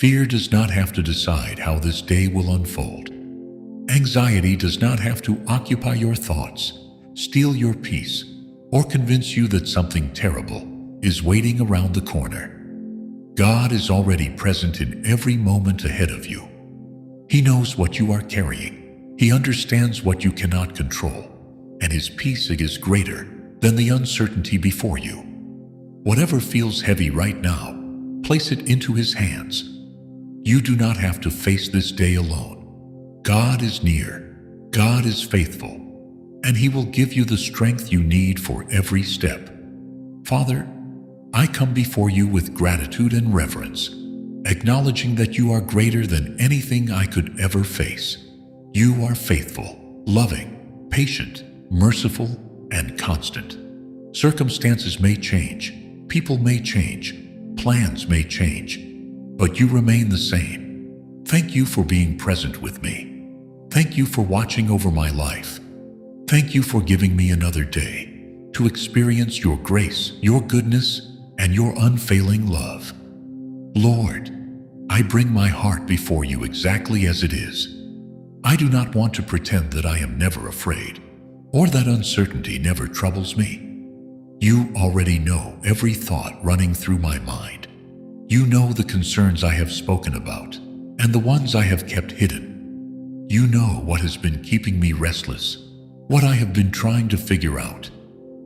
Fear does not have to decide how this day will unfold. Anxiety does not have to occupy your thoughts, steal your peace, or convince you that something terrible is waiting around the corner. God is already present in every moment ahead of you. He knows what you are carrying. He understands what you cannot control, and His peace is greater than the uncertainty before you. Whatever feels heavy right now, place it into His hands. You do not have to face this day alone. God is near, God is faithful, and He will give you the strength you need for every step. Father, I come before you with gratitude and reverence, acknowledging that you are greater than anything I could ever face. You are faithful, loving, patient, merciful, and constant. Circumstances may change, people may change, plans may change, but you remain the same. Thank you for being present with me. Thank you for watching over my life. Thank you for giving me another day to experience your grace, your goodness, and your unfailing love. Lord, I bring my heart before you exactly as it is. I do not want to pretend that I am never afraid, or that uncertainty never troubles me. You already know every thought running through my mind. You know the concerns I have spoken about, and the ones I have kept hidden. You know what has been keeping me restless, what I have been trying to figure out,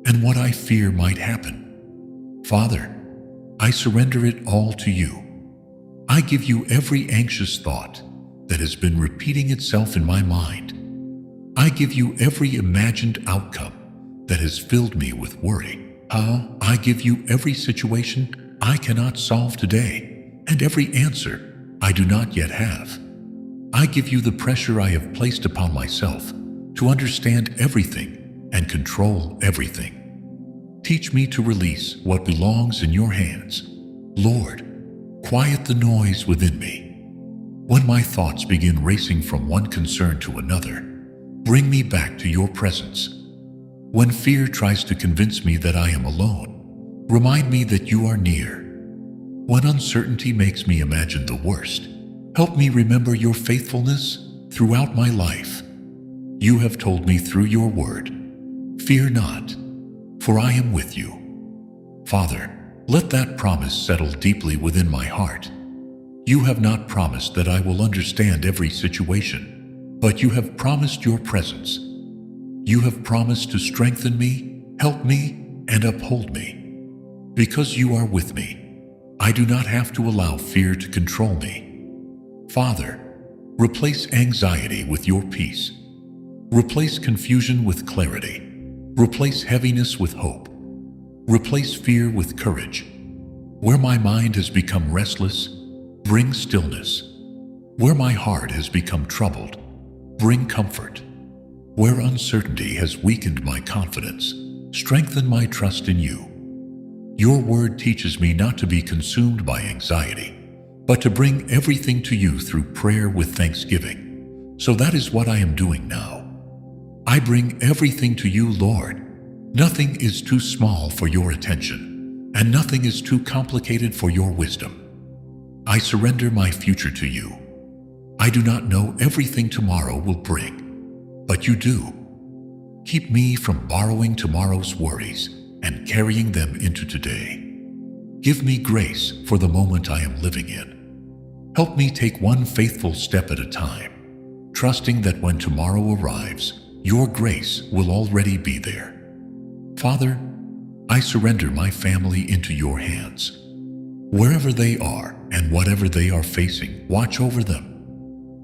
and what I fear might happen. Father, I surrender it all to you. I give you every anxious thought that has been repeating itself in my mind. I give you every imagined outcome that has filled me with worry. I give you every situation I cannot solve today, and every answer I do not yet have. I give you the pressure I have placed upon myself to understand everything and control everything. Teach me to release what belongs in your hands. Lord, quiet the noise within me. When my thoughts begin racing from one concern to another, bring me back to your presence. When fear tries to convince me that I am alone, remind me that you are near. When uncertainty makes me imagine the worst, help me remember your faithfulness throughout my life. You have told me through your word, "Fear not, for I am with you." Father, let that promise settle deeply within my heart. You have not promised that I will understand every situation, but you have promised your presence. You have promised to strengthen me, help me, and uphold me. Because you are with me, I do not have to allow fear to control me. Father, replace anxiety with your peace. Replace confusion with clarity. Replace heaviness with hope. Replace fear with courage. Where my mind has become restless, bring stillness. Where my heart has become troubled, bring comfort. Where uncertainty has weakened my confidence, strengthen my trust in you. Your word teaches me not to be consumed by anxiety, but to bring everything to you through prayer with thanksgiving. So that is what I am doing now. I bring everything to you, Lord. Nothing is too small for your attention, and nothing is too complicated for your wisdom. I surrender my future to you. I do not know everything tomorrow will bring, but you do. Keep me from borrowing tomorrow's worries and carrying them into today. Give me grace for the moment I am living in. Help me take one faithful step at a time, trusting that when tomorrow arrives, your grace will already be there. Father, I surrender my family into your hands. Wherever they are and whatever they are facing, watch over them.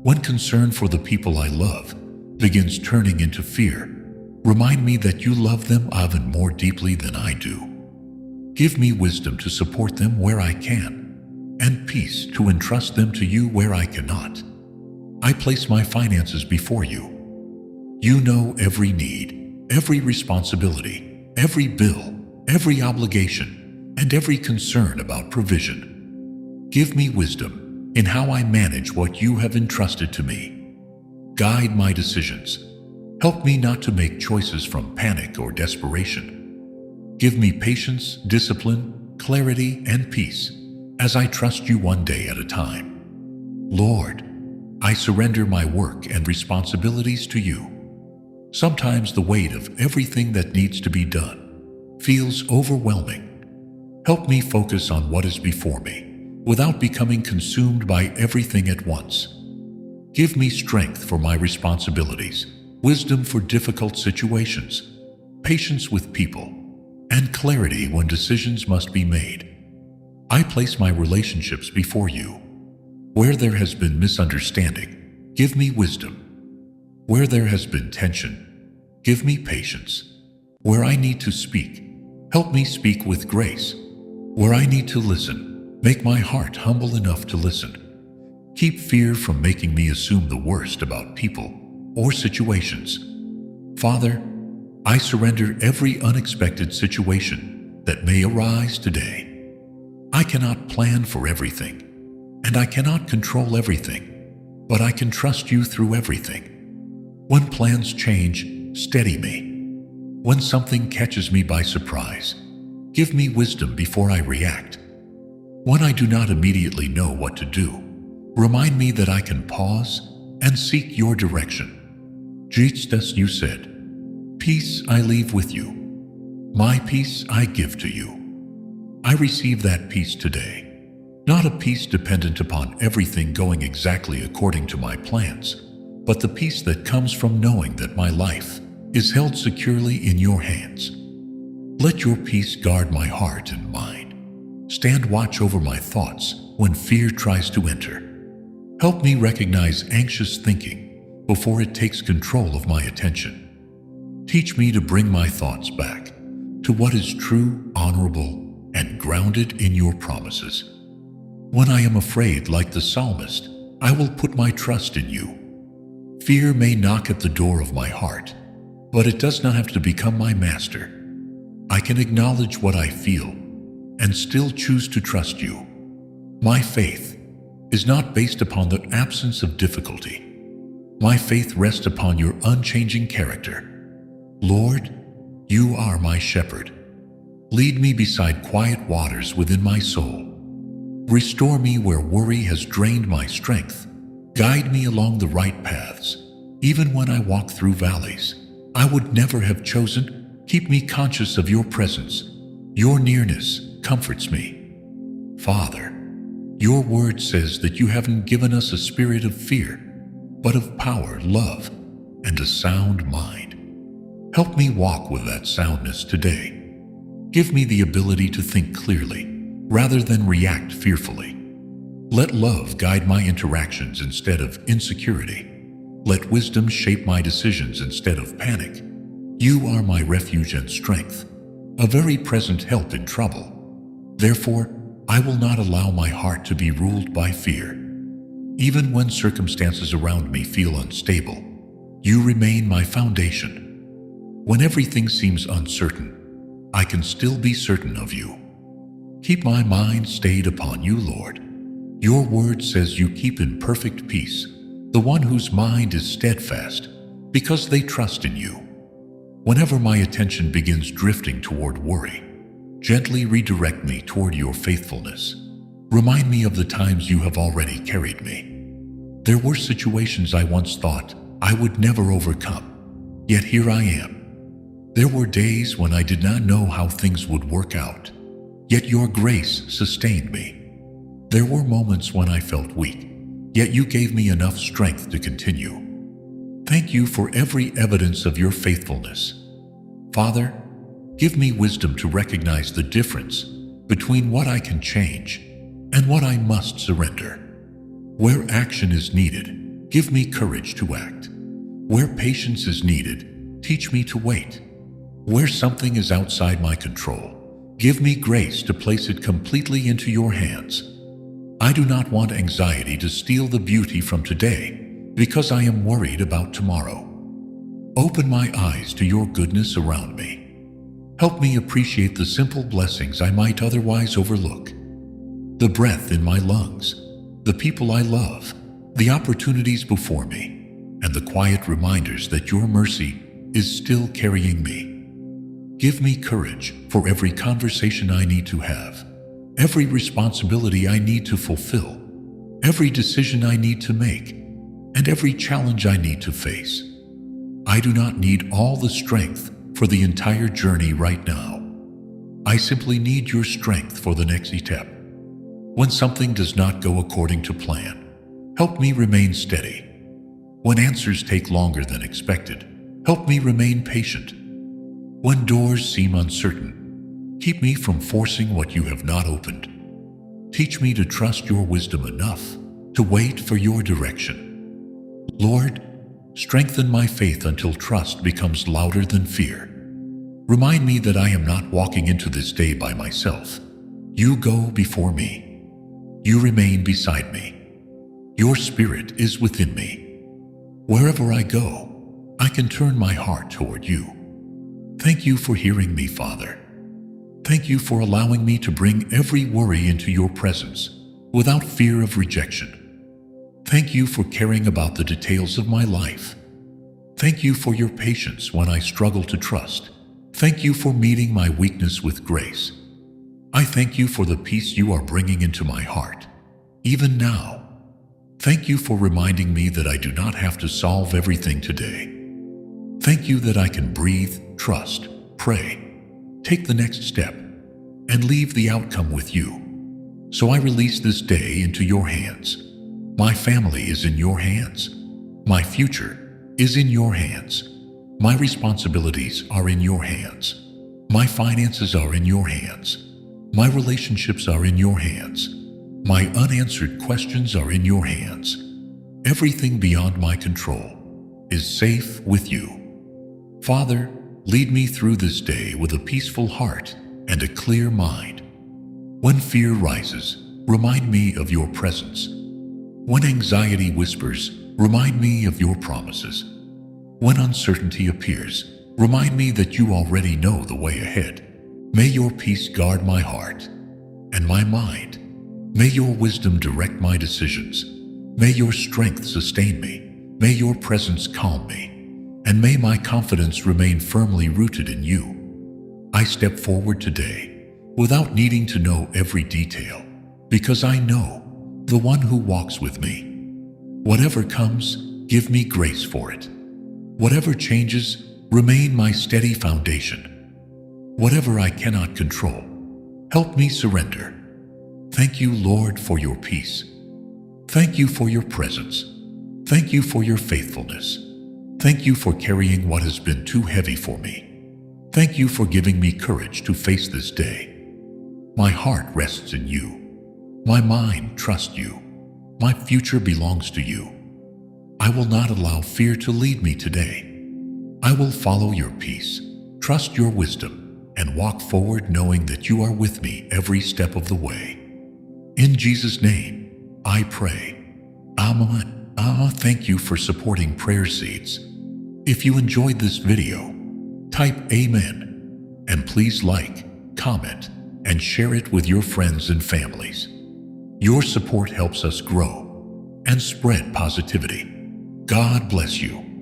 When concern for the people I love begins turning into fear, remind me that you love them even more deeply than I do. Give me wisdom to support them where I can, and peace to entrust them to you where I cannot. I place my finances before you. You know every need, every responsibility, every bill, every obligation, and every concern about provision. Give me wisdom in how I manage what you have entrusted to me. Guide my decisions. Help me not to make choices from panic or desperation. Give me patience, discipline, clarity, and peace as I trust you one day at a time. Lord, I surrender my work and responsibilities to you. Sometimes the weight of everything that needs to be done feels overwhelming. Help me focus on what is before me without becoming consumed by everything at once. Give me strength for my responsibilities, wisdom for difficult situations, patience with people, and clarity when decisions must be made. I place my relationships before you. Where there has been misunderstanding, give me wisdom. Where there has been tension, give me patience. Where I need to speak, help me speak with grace. Where I need to listen, make my heart humble enough to listen. Keep fear from making me assume the worst about people or situations. Father, I surrender every unexpected situation that may arise today. I cannot plan for everything, and I cannot control everything, but I can trust you through everything. When plans change, steady me. When something catches me by surprise, give me wisdom before I react. When I do not immediately know what to do, remind me that I can pause and seek your direction. Jesus, you said, "Peace I leave with you. My peace I give to you." I receive that peace today, not a peace dependent upon everything going exactly according to my plans, but the peace that comes from knowing that my life is held securely in your hands. Let your peace guard my heart and mind. Stand watch over my thoughts when fear tries to enter. Help me recognize anxious thinking before it takes control of my attention. Teach me to bring my thoughts back to what is true, honorable, and grounded in your promises. When I am afraid, like the psalmist, I will put my trust in you. Fear may knock at the door of my heart, but it does not have to become my master. I can acknowledge what I feel and still choose to trust you. My faith is not based upon the absence of difficulty. My faith rests upon your unchanging character. Lord, you are my shepherd. Lead me beside quiet waters within my soul. Restore me where worry has drained my strength. Guide me along the right paths. Even when I walk through valleys I would never have chosen, keep me conscious of your presence. Your nearness comforts me. Father, your word says that you haven't given us a spirit of fear, but of power, love, and a sound mind. Help me walk with that soundness today. Give me the ability to think clearly rather than react fearfully. Let love guide my interactions instead of insecurity. Let wisdom shape my decisions instead of panic. You are my refuge and strength, a very present help in trouble. Therefore, I will not allow my heart to be ruled by fear. Even when circumstances around me feel unstable, you remain my foundation. When everything seems uncertain, I can still be certain of you. Keep my mind stayed upon you, Lord. Your word says you keep in perfect peace the one whose mind is steadfast, because they trust in you. Whenever my attention begins drifting toward worry, gently redirect me toward your faithfulness. Remind me of the times you have already carried me. There were situations I once thought I would never overcome, yet here I am. There were days when I did not know how things would work out, yet your grace sustained me. There were moments when I felt weak, yet you gave me enough strength to continue. Thank you for every evidence of your faithfulness. Father, give me wisdom to recognize the difference between what I can change and what I must surrender. Where action is needed, give me courage to act. Where patience is needed, teach me to wait. Where something is outside my control, give me grace to place it completely into your hands. I do not want anxiety to steal the beauty from today because I am worried about tomorrow. Open my eyes to your goodness around me. Help me appreciate the simple blessings I might otherwise overlook. The breath in my lungs, the people I love, the opportunities before me, and the quiet reminders that your mercy is still carrying me. Give me courage for every conversation I need to have, every responsibility I need to fulfill, every decision I need to make, and every challenge I need to face. I do not need all the strength for the entire journey right now. I simply need your strength for the next step. When something does not go according to plan, help me remain steady. When answers take longer than expected, help me remain patient. When doors seem uncertain, keep me from forcing what you have not opened. Teach me to trust your wisdom enough to wait for your direction. Lord, strengthen my faith until trust becomes louder than fear. Remind me that I am not walking into this day by myself. You go before me. You remain beside me. Your spirit is within me. Wherever I go, I can turn my heart toward you. Thank you for hearing me, Father. Thank you for allowing me to bring every worry into your presence without fear of rejection. Thank you for caring about the details of my life. Thank you for your patience when I struggle to trust. Thank you for meeting my weakness with grace. I thank you for the peace you are bringing into my heart, even now. Thank you for reminding me that I do not have to solve everything today. Thank you that I can breathe, trust, pray, take the next step, and leave the outcome with you. So I release this day into your hands. My family is in your hands. My future is in your hands. My responsibilities are in your hands. My finances are in your hands. My relationships are in your hands. My unanswered questions are in your hands. Everything beyond my control is safe with you. Father, lead me through this day with a peaceful heart and a clear mind. When fear rises, remind me of your presence. When anxiety whispers, remind me of your promises. When uncertainty appears, remind me that you already know the way ahead. May your peace guard my heart and my mind. May your wisdom direct my decisions. May your strength sustain me. May your presence calm me. And may my confidence remain firmly rooted in you. I step forward today without needing to know every detail, because I know the one who walks with me. Whatever comes, give me grace for it. Whatever changes, remain my steady foundation. Whatever I cannot control, help me surrender. Thank you, Lord, for your peace. Thank you for your presence. Thank you for your faithfulness. Thank you for carrying what has been too heavy for me. Thank you for giving me courage to face this day. My heart rests in you. My mind trusts you. My future belongs to you. I will not allow fear to lead me today. I will follow your peace, trust your wisdom, and walk forward knowing that you are with me every step of the way. In Jesus' name, I pray. Amen. Thank you for supporting Prayer Seeds. If you enjoyed this video, type Amen, and please like, comment, and share it with your friends and families. Your support helps us grow and spread positivity. God bless you.